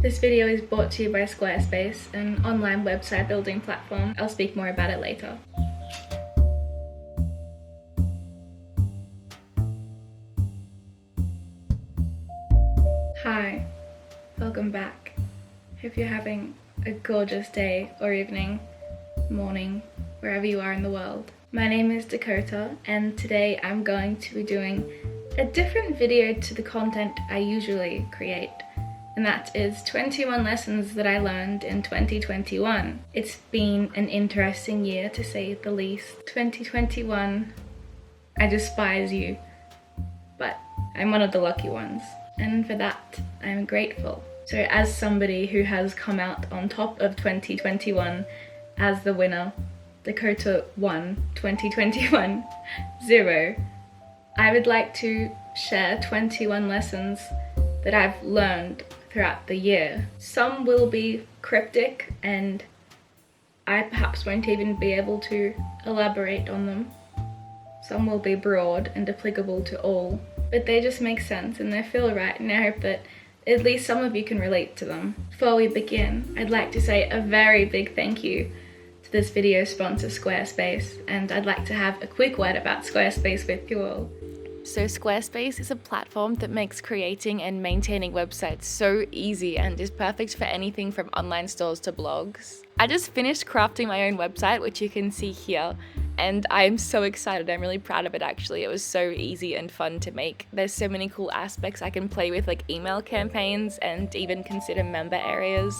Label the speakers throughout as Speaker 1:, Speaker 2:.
Speaker 1: This video is brought to you by Squarespace, an online website building platform. I'll speak more about it later. Hi, welcome back. Hope you're having a gorgeous day or evening, morning, wherever you are in the world. My name is Dakota, and today I'm going to be doing a different video to the content I usually create. And that is 21 lessons that I learned in 2021. It's been an interesting year to say the least. 2021, I despise you, but I'm one of the lucky ones. And for that, I'm grateful. So as somebody who has come out on top of 2021 as the winner, Dakota won 2021 0, I would like to share 21 lessons that I've learned throughout the year. Some will be cryptic and I perhaps won't even be able to elaborate on them. Some will be broad and applicable to all, but they just make sense and they feel right, and I hope that at least some of you can relate to them. Before we begin, I'd like to say a very big thank you to this video sponsor, Squarespace, and I'd like to have a quick word about Squarespace with you all. So Squarespace is a platform that makes creating and maintaining websites so easy and is perfect for anything from online stores to blogs. I just finished crafting my own website, which you can see here, and I'm so excited. I'm really proud of it actually. It was so easy and fun to make. There's so many cool aspects I can play with, like email campaigns and even consider member areas,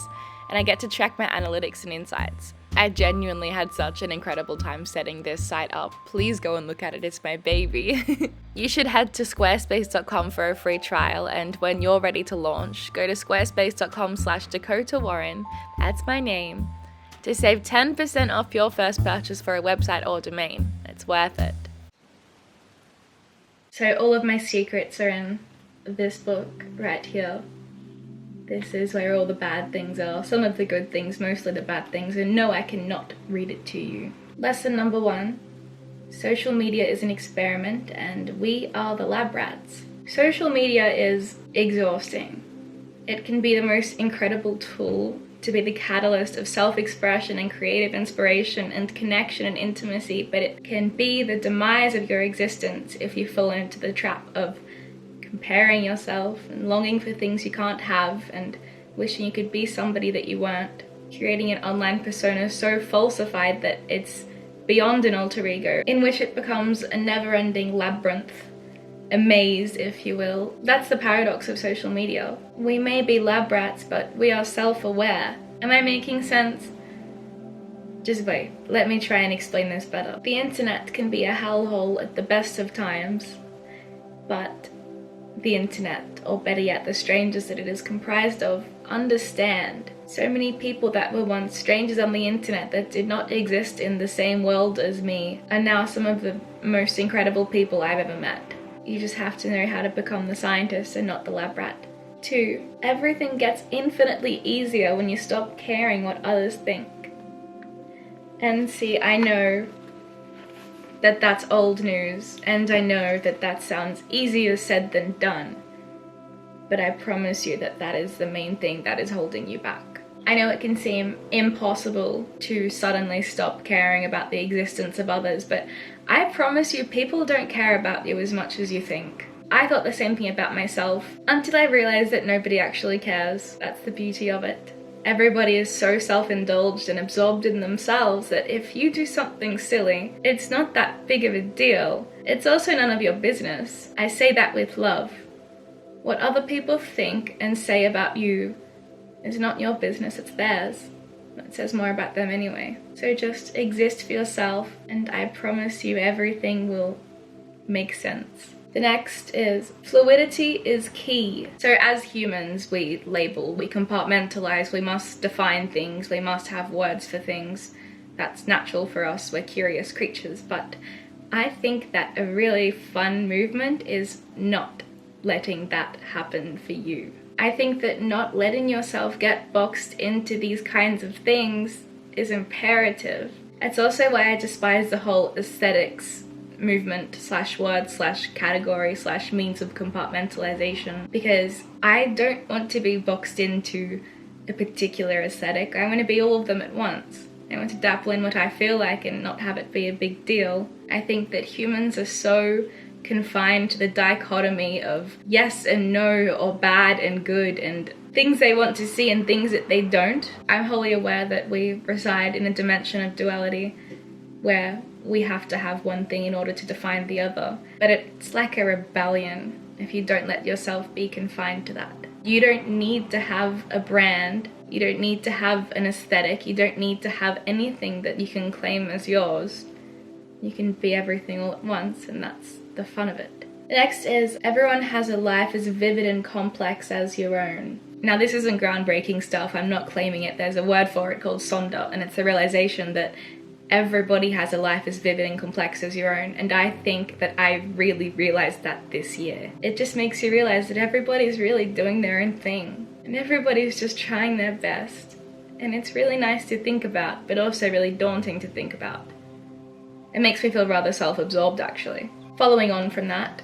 Speaker 1: and I get to track my analytics and insights. I genuinely had such an incredible time setting this site up. Please go and look at it, it's my baby. You should head to squarespace.com for a free trial, and when you're ready to launch, go to squarespace.com/Dakota Warren, that's my name, to save 10% off your first purchase for a website or domain. It's worth it. So all of my secrets are in this book right here. This is where all the bad things are, some of the good things, mostly the bad things, and no, I cannot read it to you. Lesson number 1, social media is an experiment and we are the lab rats. Social media is exhausting. It can be the most incredible tool to be the catalyst of self-expression and creative inspiration and connection and intimacy, but it can be the demise of your existence if you fall into the trap of comparing yourself and longing for things you can't have and wishing you could be somebody that you weren't, creating an online persona so falsified that it's beyond an alter ego, in which it becomes a never-ending labyrinth, a maze, if you will. That's the paradox of social media. We may be lab rats, but we are self-aware. Am I making sense? Just wait, let me try and explain this better. The internet can be a hellhole at the best of times, but the internet, or better yet, the strangers that it is comprised of, understand. So many people that were once strangers on the internet that did not exist in the same world as me are now some of the most incredible people I've ever met. You just have to know how to become the scientist and not the lab rat. 2, everything gets infinitely easier when you stop caring what others think. And see, I know that that's old news, and I know that that sounds easier said than done, but I promise you that that is the main thing that is holding you back. I know it can seem impossible to suddenly stop caring about the existence of others, but I promise you people don't care about you as much as you think. I thought the same thing about myself until I realized that nobody actually cares. That's the beauty of it. Everybody is so self-indulged and absorbed in themselves that if you do something silly, it's not that big of a deal. It's also none of your business. I say that with love. What other people think and say about you is not your business, it's theirs. It says more about them anyway. So just exist for yourself, and I promise you everything will make sense. The next is fluidity is key. So as humans, we label, we compartmentalize, we must define things, we must have words for things. That's natural for us, we're curious creatures, but I think that a really fun movement is not letting that happen for you. I think that not letting yourself get boxed into these kinds of things is imperative. It's also why I despise the whole aesthetics movement slash word slash category slash means of compartmentalization, because I don't want to be boxed into a particular aesthetic. I want to be all of them at once. I want to dabble in what I feel like and not have it be a big deal. I think that humans are so confined to the dichotomy of yes and no, or bad and good, and things they want to see and things that they don't. I'm wholly aware that we reside in a dimension of duality where we have to have one thing in order to define the other. But it's like a rebellion if you don't let yourself be confined to that. You don't need to have a brand, you don't need to have an aesthetic, you don't need to have anything that you can claim as yours. You can be everything all at once, and that's the fun of it. The next is, everyone has a life as vivid and complex as your own. Now this isn't groundbreaking stuff, I'm not claiming it. There's a word for it called sonder, and it's the realization that everybody has a life as vivid and complex as your own, and I think that I really realized that this year. It just makes you realize that everybody's really doing their own thing, and everybody's just trying their best, and it's really nice to think about, but also really daunting to think about. It makes me feel rather self-absorbed, actually. Following on from that,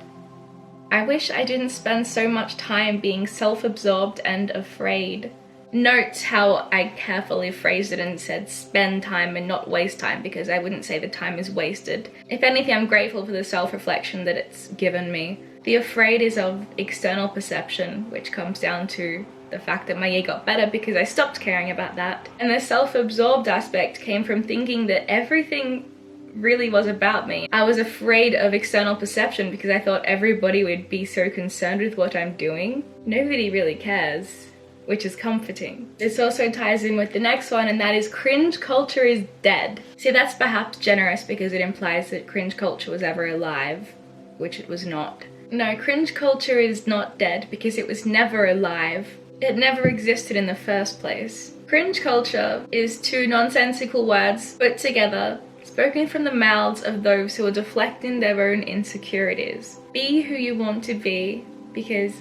Speaker 1: I wish I didn't spend so much time being self-absorbed and afraid. Note how I carefully phrased it and said spend time and not waste time, because I wouldn't say the time is wasted. If anything, I'm grateful for the self-reflection that it's given me. The afraid is of external perception, which comes down to the fact that my year got better because I stopped caring about that. And the self-absorbed aspect came from thinking that everything really was about me. I was afraid of external perception because I thought everybody would be so concerned with what I'm doing. Nobody really cares, which is comforting. This also ties in with the next one, and that is cringe culture is dead. See, that's perhaps generous because it implies that cringe culture was ever alive, which it was not. No, cringe culture is not dead because it was never alive. It never existed in the first place. Cringe culture is two nonsensical words put together, spoken from the mouths of those who are deflecting their own insecurities. Be who you want to be, because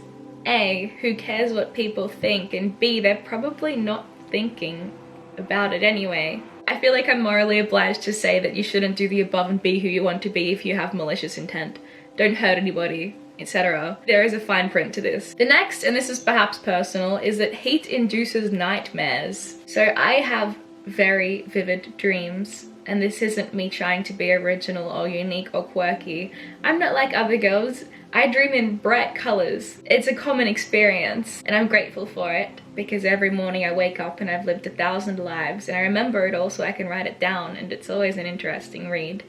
Speaker 1: A, who cares what people think, and B, they're probably not thinking about it anyway. I feel like I'm morally obliged to say that you shouldn't do the above and be who you want to be if you have malicious intent. Don't hurt anybody, etc. There is a fine print to this. The next, and this is perhaps personal, is that heat induces nightmares. So I have very vivid dreams. And this isn't me trying to be original or unique or quirky. I'm not like other girls. I dream in bright colors. It's a common experience, and I'm grateful for it because every morning I wake up and I've lived 1,000 lives, and I remember it all so I can write it down, and it's always an interesting read.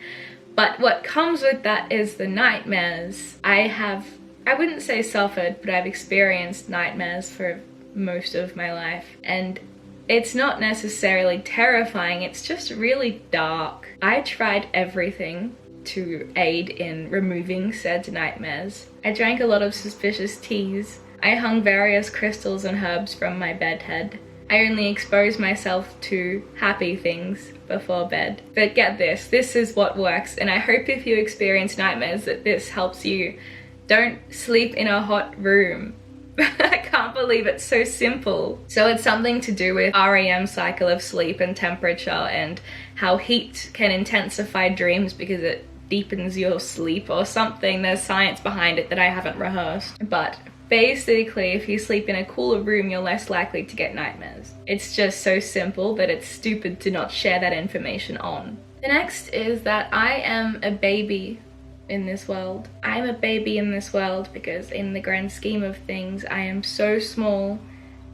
Speaker 1: But what comes with that is the nightmares. I wouldn't say suffered, but I've experienced nightmares for most of my life, and it's not necessarily terrifying, it's just really dark. I tried everything to aid in removing said nightmares. I drank a lot of suspicious teas. I hung various crystals and herbs from my bed head. I only exposed myself to happy things before bed. But get this is what works, and I hope if you experience nightmares that this helps you. Don't sleep in a hot room. I can't believe it's so simple. So it's something to do with REM cycle of sleep and temperature, and how heat can intensify dreams because it deepens your sleep or something. There's science behind it that I haven't rehearsed. But basically, if you sleep in a cooler room, you're less likely to get nightmares. It's just so simple that it's stupid to not share that information on. The next is that I am a baby in this world. I'm a baby in this world because in the grand scheme of things, I am so small,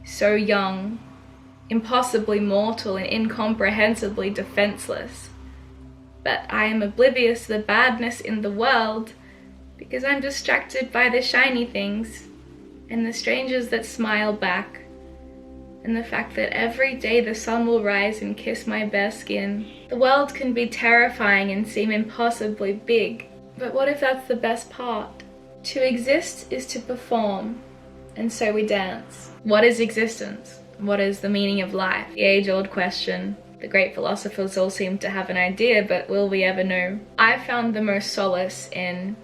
Speaker 1: so young, impossibly mortal and incomprehensibly defenseless. But I am oblivious to the badness in the world because I'm distracted by the shiny things and the strangers that smile back, and the fact that every day the sun will rise and kiss my bare skin. The world can be terrifying and seem impossibly big. But what if that's the best part? To exist is to perform, and so we dance. What is existence? What is the meaning of life? The age-old question. The great philosophers all seem to have an idea, but will we ever know? I found the most solace in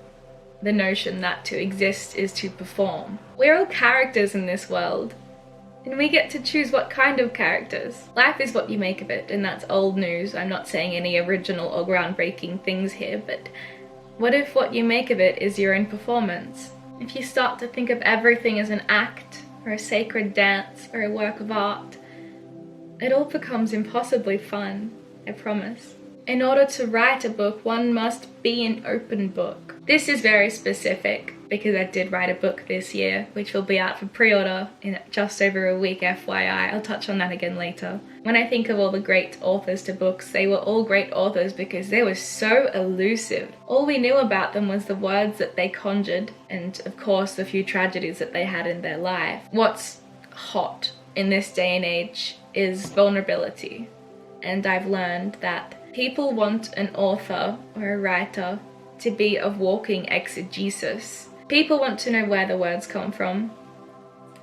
Speaker 1: the notion that to exist is to perform. We're all characters in this world, and we get to choose what kind of characters. Life is what you make of it, and that's old news. I'm not saying any original or groundbreaking things here, but What if what you make of it is your own performance? If you start to think of everything as an act, or a sacred dance, or a work of art, it all becomes impossibly fun, I promise. In order to write a book, one must be an open book. This is very specific because I did write a book this year, which will be out for pre-order in just over a week, FYI. I'll touch on that again later. When I think of all the great authors to books, they were all great authors because they were so elusive. All we knew about them was the words that they conjured, and of course the few tragedies that they had in their life. What's hot in this day and age is vulnerability. And I've learned that people want an author or a writer to be a walking exegesis. People want to know where the words come from,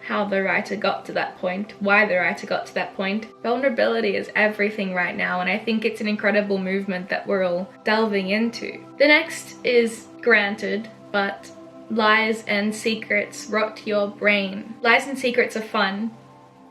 Speaker 1: how the writer got to that point, why the writer got to that point. Vulnerability is everything right now, and I think it's an incredible movement that we're all delving into. The next is granted, but lies and secrets rot your brain. Lies and secrets are fun.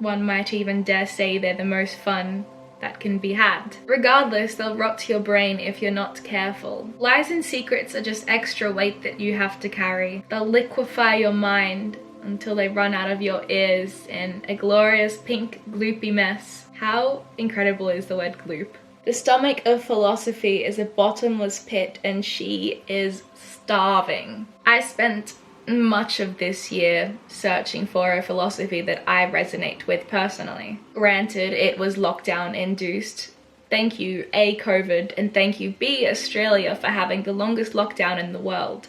Speaker 1: One might even dare say they're the most fun that can be had. Regardless, they'll rot your brain if you're not careful. Lies and secrets are just extra weight that you have to carry. They'll liquefy your mind until they run out of your ears in a glorious pink gloopy mess. How incredible is the word gloop? The stomach of philosophy is a bottomless pit and she is starving. I spent much of this year searching for a philosophy that I resonate with personally. Granted, it was lockdown induced. Thank you, A, COVID, and thank you, B, Australia, for having the longest lockdown in the world.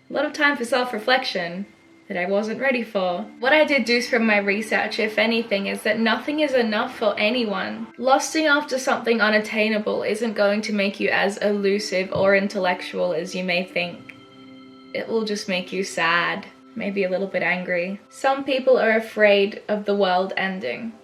Speaker 1: A lot of time for self-reflection that I wasn't ready for. What I deduce from my research, if anything, is that nothing is enough for anyone. Lusting after something unattainable isn't going to make you as elusive or intellectual as you may think. It will just make you sad, maybe a little bit angry. Some people are afraid of the world ending.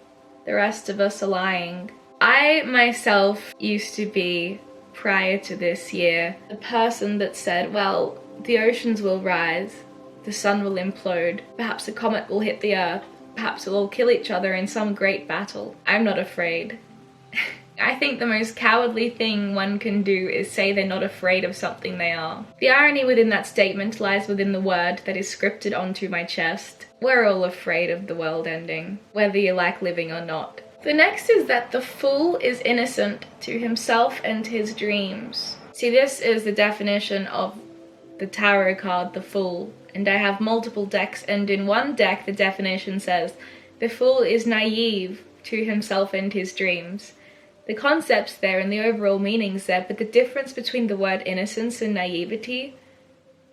Speaker 1: The rest of us are lying. I myself used to be, prior to this year, the person that said, well, the oceans will rise, the sun will implode, perhaps a comet will hit the earth, perhaps we'll all kill each other in some great battle. I'm not afraid. I think the most cowardly thing one can do is say they're not afraid of something they are. The irony within that statement lies within the word that is scripted onto my chest. We're all afraid of the world ending, whether you like living or not. The next is that the fool is innocent to himself and his dreams. See, this is the definition of the tarot card, the Fool, and I have multiple decks, and in one deck the definition says, the fool is naive to himself and his dreams. The concept's there and the overall meaning's there, but the difference between the word innocence and naivety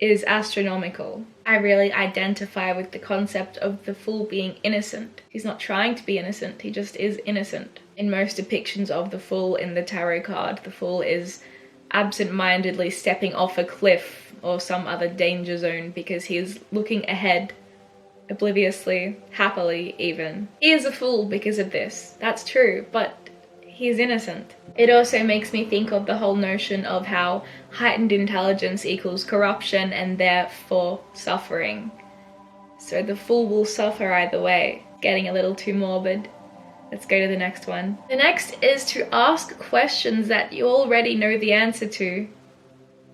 Speaker 1: is astronomical. I really identify with the concept of the fool being innocent. He's not trying to be innocent, he just is innocent. In most depictions of the fool in the tarot card, the fool is absent-mindedly stepping off a cliff or some other danger zone because he is looking ahead, obliviously, happily even. He is a fool because of this, that's true, but he is innocent. It also makes me think of the whole notion of how heightened intelligence equals corruption and therefore suffering. So the fool will suffer either way. Getting a little too morbid. Let's go to the next one. The next is to ask questions that you already know the answer to,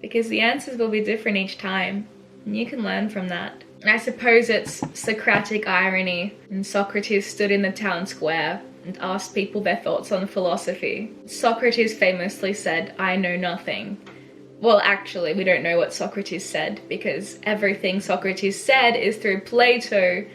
Speaker 1: because the answers will be different each time, and you can learn from that. I suppose it's Socratic irony, and Socrates stood in the town square and asked people their thoughts on philosophy. Socrates famously said, "I know nothing." Well, actually, we don't know what Socrates said, because everything Socrates said is through Plato,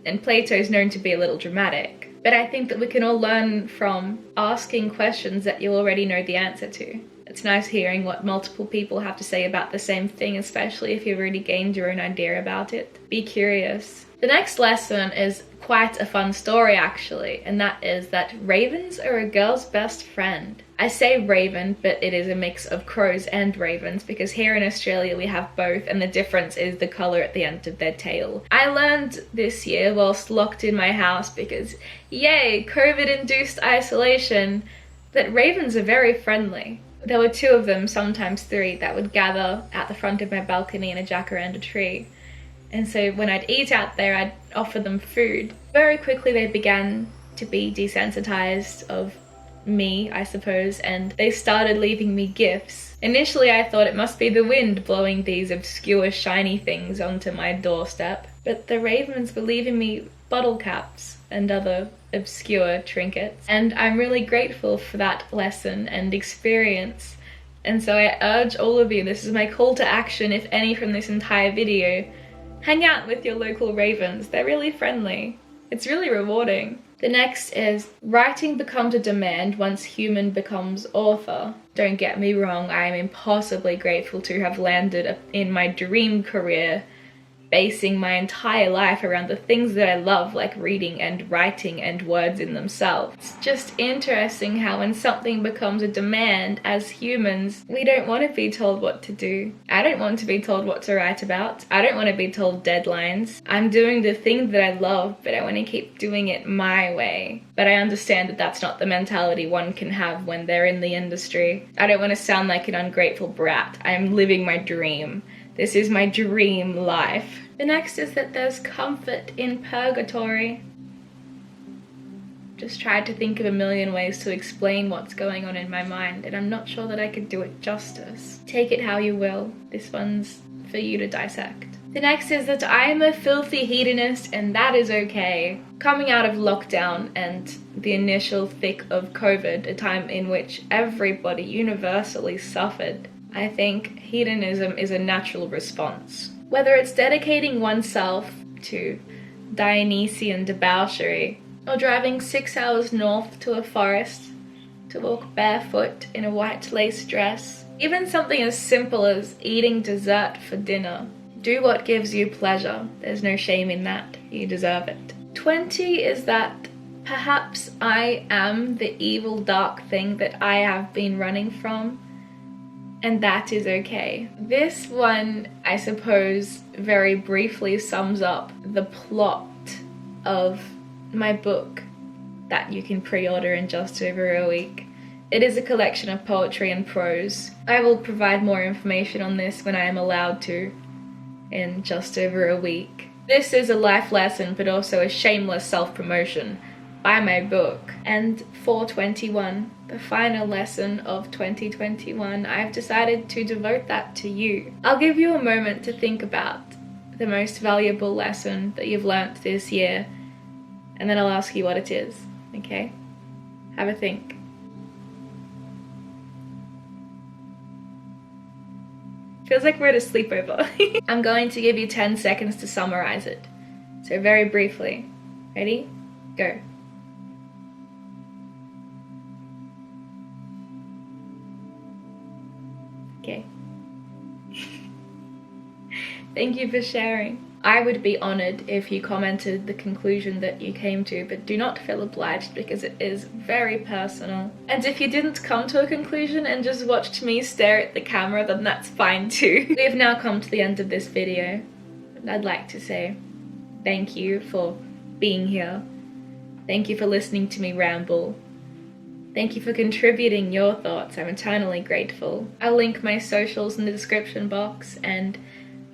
Speaker 1: and Plato's known to be a little dramatic. But I think that we can all learn from asking questions that you already know the answer to. It's nice hearing what multiple people have to say about the same thing, especially if you've already gained your own idea about it. Be curious. The next lesson is quite a fun story actually, and that is that ravens are a girl's best friend. I say raven, but it is a mix of crows and ravens because here in Australia we have both, and the difference is the colour at the end of their tail. I learned this year whilst locked in my house because, yay, COVID-induced isolation, that ravens are very friendly. There were 2 of them, sometimes 3, that would gather at the front of my balcony in a jacaranda tree. And so when I'd eat out there, I'd offer them food. Very quickly they began to be desensitized of me, I suppose, and they started leaving me gifts. Initially I thought it must be the wind blowing these obscure shiny things onto my doorstep, but the ravens were leaving me bottle caps and other obscure trinkets, and I'm really grateful for that lesson and experience. And so I urge all of you, this is my call to action if any from this entire video, hang out with your local ravens. They're really friendly. It's really rewarding. The next is, writing becomes a demand once human becomes author. Don't get me wrong, I am impossibly grateful to have landed in my dream career, basing my entire life around the things that I love, like reading and writing and words in themselves. It's just interesting how when something becomes a demand, as humans, we don't want to be told what to do. I don't want to be told what to write about. I don't want to be told deadlines. I'm doing the thing that I love, but I want to keep doing it my way. But I understand that that's not the mentality one can have when they're in the industry. I don't want to sound like an ungrateful brat. I'm living my dream. This is my dream life. The next is that there's comfort in purgatory. Just tried to think of a million ways to explain what's going on in my mind, and I'm not sure that I could do it justice. Take it how you will. This one's for you to dissect. The next is that I am a filthy hedonist, and that is okay. Coming out of lockdown and the initial thick of COVID, a time in which everybody universally suffered, I think hedonism is a natural response. Whether it's dedicating oneself to Dionysian debauchery, or driving 6 hours north to a forest to walk barefoot in a white lace dress, even something as simple as eating dessert for dinner. Do what gives you pleasure. There's no shame in that. You deserve it. 20 is that perhaps I am the evil dark thing that I have been running from, and that is okay. This one, I suppose, very briefly sums up the plot of my book that you can pre-order in just over a week. It is a collection of poetry and prose. I will provide more information on this when I am allowed to in just over a week. This is a life lesson, but also a shameless self-promotion. Buy my book. And 421, the final lesson of 2021, I've decided to devote that to you. I'll give you a moment to think about the most valuable lesson that you've learnt this year, and then I'll ask you what it is, okay? Have a think. Feels like we're at a sleepover. I'm going to give you 10 seconds to summarize it. So very briefly. Ready? Go. Okay. Thank you for sharing. I would be honoured if you commented the conclusion that you came to, but do not feel obliged because it is very personal. And if you didn't come to a conclusion and just watched me stare at the camera, then that's fine too. We have now come to the end of this video, and I'd like to say thank you for being here. Thank you for listening to me ramble. Thank you for contributing your thoughts. I'm eternally grateful. I'll link my socials in the description box, and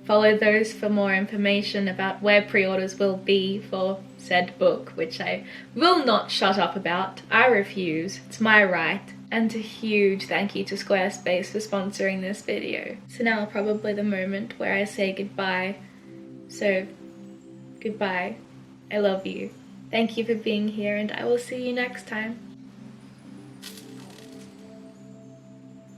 Speaker 1: follow those for more information about where pre-orders will be for said book, which I will not shut up about. I refuse. It's my right. And a huge thank you to Squarespace for sponsoring this video. So now probably the moment where I say goodbye. So, goodbye. I love you. Thank you for being here, and I will see you next time.